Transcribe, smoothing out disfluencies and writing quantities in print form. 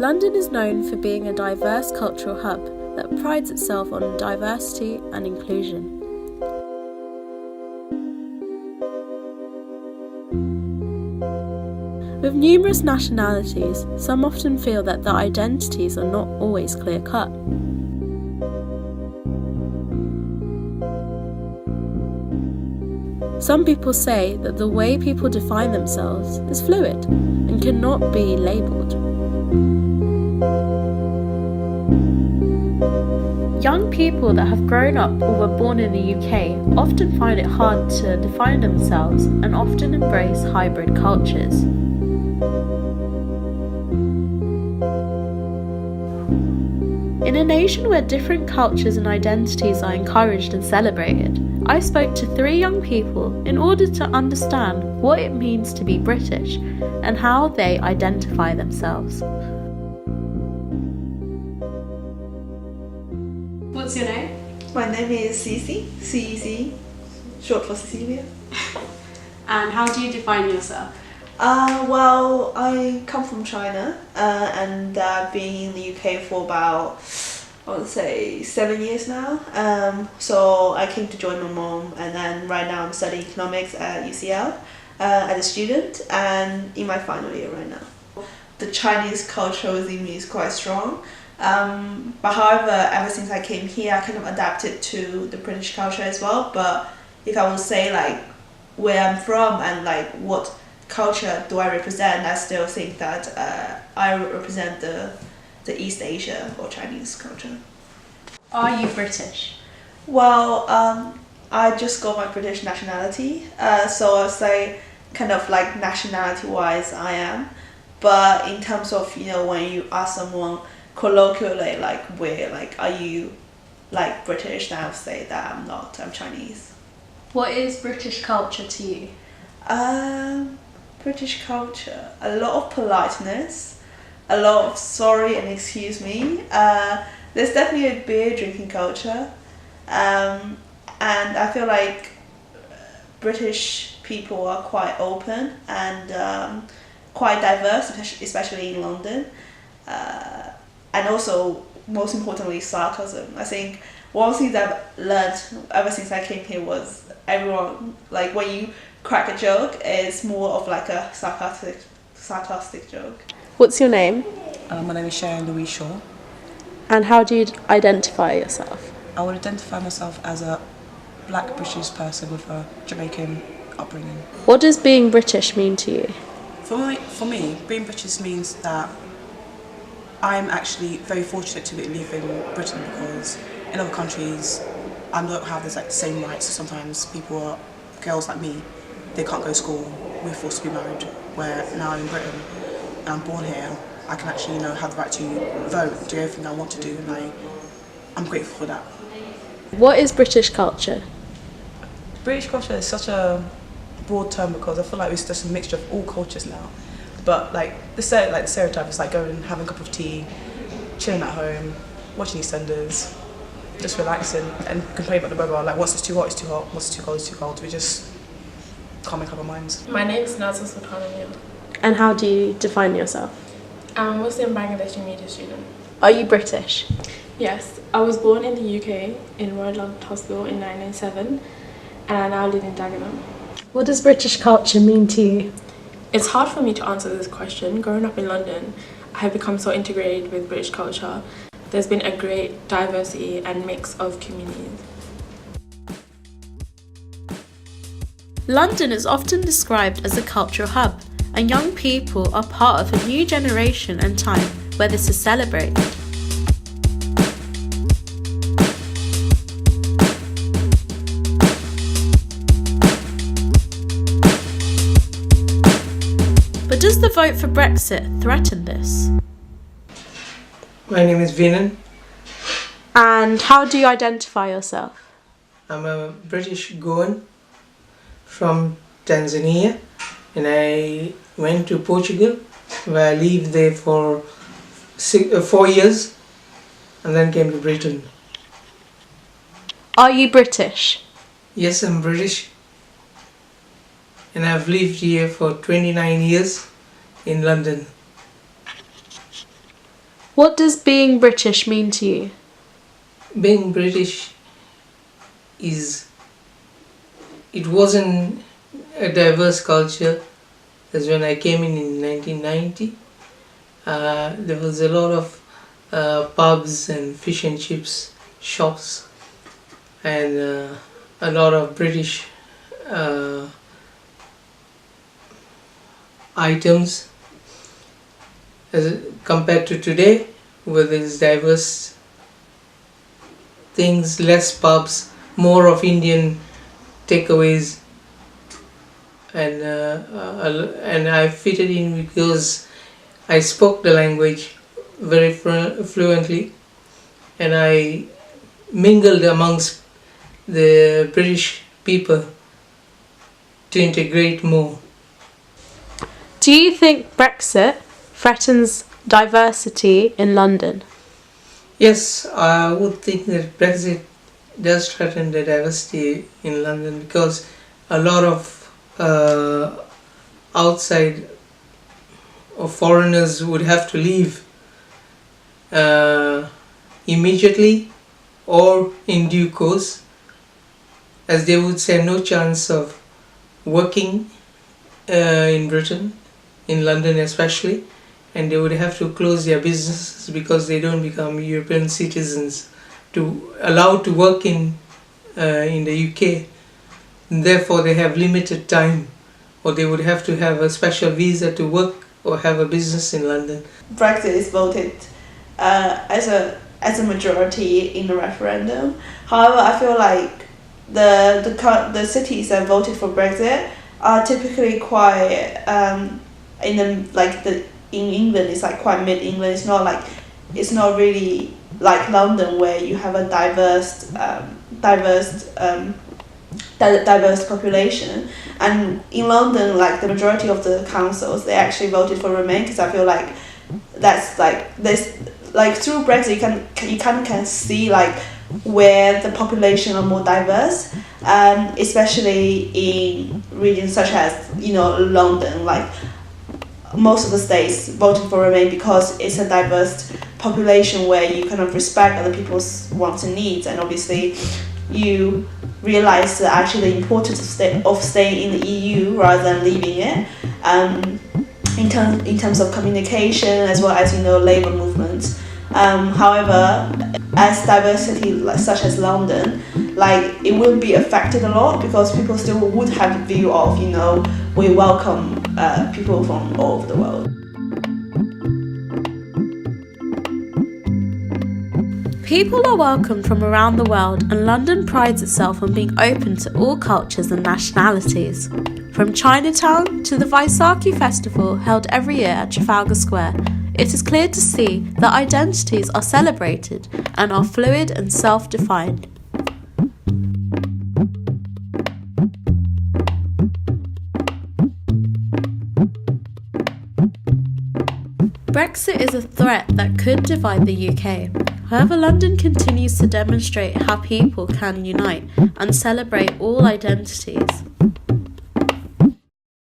London is known for being a diverse cultural hub that prides itself on diversity and inclusion. With numerous nationalities, some often feel that their identities are not always clear-cut. Some people say that the way people define themselves is fluid and cannot be labelled. Young people that have grown up or were born in the UK often find it hard to define themselves and often embrace hybrid cultures. In a nation where different cultures and identities are encouraged and celebrated, I spoke to 3 young people in order to understand what it means to be British and how they identify themselves. What's your name? My name is Cici, CEC, short for Cecilia. And how do you define yourself? Well, I come from China and I've been in the UK for about, I would say, 7 years now. So I came to join my mom, and then right now I'm studying economics at UCL as a student and in my final year right now. The Chinese culture within me is quite strong. But however, ever since I came here, I kind of adapted to the British culture as well. But if I would say like where I'm from and like what culture do I represent, I still think that I represent the East Asia or Chinese culture. Are you British? Well, I just got my British nationality, so I'll say kind of like nationality wise I am. But in terms of, you know, when you ask someone colloquially like where, like, are you like British, then I'll say that I'm not, I'm Chinese. What is British culture to you? British culture, a lot of politeness, a lot of sorry and excuse me. There's definitely a beer drinking culture, and I feel like British people are quite open and quite diverse, especially in London. And also, most importantly, sarcasm. I think one thing that I've learned ever since I came here was everyone, like when you crack a joke, is more of like a sarcastic joke. What's your name? My name is Sharon Louise Shaw. And how do you identify yourself? I would identify myself as a black British person with a Jamaican upbringing. What does being British mean to you? For me, being British means that I'm actually very fortunate to live in Britain, because in other countries I don't have the same rights. Sometimes girls like me, they can't go to school, we're forced to be married, where now in Britain, and I'm born here, I can actually, have the right to vote, do everything I want to do, and I'm grateful for that. What is British culture? British culture is such a broad term because I feel like it's just a mixture of all cultures now. But the stereotype is like going and having a cup of tea, chilling at home, watching EastEnders, just relaxing and complaining about the weather. Like once it's too hot, it's too hot. Once it's too cold, it's too cold. We just can't make up our minds. My name is Nazha Sultanamil. And how do you define yourself? I'm a Muslim Bangladeshi media student. Are you British? Yes, I was born in the UK in Royal London Hospital in 1997, and I now live in Dagenham. What does British culture mean to you? It's hard for me to answer this question. Growing up in London, I have become so integrated with British culture. There's been a great diversity and mix of communities. London is often described as a cultural hub, and young people are part of a new generation and time where this is celebrated. But does the vote for Brexit threaten this? My name is Vinan. And how do you identify yourself? I'm a British Goan from Tanzania, and I went to Portugal, where I lived there for 4 years, and then came to Britain. Are you British? Yes, I'm British, and I've lived here for 29 years in London. What does being British mean to you? Being British it wasn't a diverse culture as when I came in 1990. There was a lot of pubs and fish and chips shops and a lot of British items as compared to today, where there's diverse things, less pubs, more of Indian takeaways, and I fitted in because I spoke the language very fluently, and I mingled amongst the British people to integrate more. Do you think Brexit threatens diversity in London? Yes, I would think that Brexit does threaten the diversity in London because a lot of outside or foreigners would have to leave immediately or in due course, as they would say no chance of working in Britain, in London especially, and they would have to close their businesses because they don't become European citizens to allowed to work in the UK. And therefore they have limited time, or they would have to have a special visa to work or have a business in London. Brexit is voted as a majority in the referendum. However, I feel like the cities that voted for Brexit are typically quite in England it's like quite mid England. It's not really like London where you have a diverse population. And in London, like the majority of the councils, they actually voted for Remain, because I feel like that's like this, like through Brexit you kind of can see like where the population are more diverse, especially in regions such as London. Like most of the states voted for Remain because it's a diverse population where you kind of respect other people's wants and needs, and obviously you realize that actually the importance of staying in the EU rather than leaving it, in terms of communication as well as labour movements. However, as diversity such as London, like it will be affected a lot because people still would have the view of we welcome people from all over the world. People are welcomed from around the world, and London prides itself on being open to all cultures and nationalities. From Chinatown to the Vaisakhi festival held every year at Trafalgar Square, it is clear to see that identities are celebrated and are fluid and self-defined. Brexit is a threat that could divide the UK. However, London continues to demonstrate how people can unite and celebrate all identities.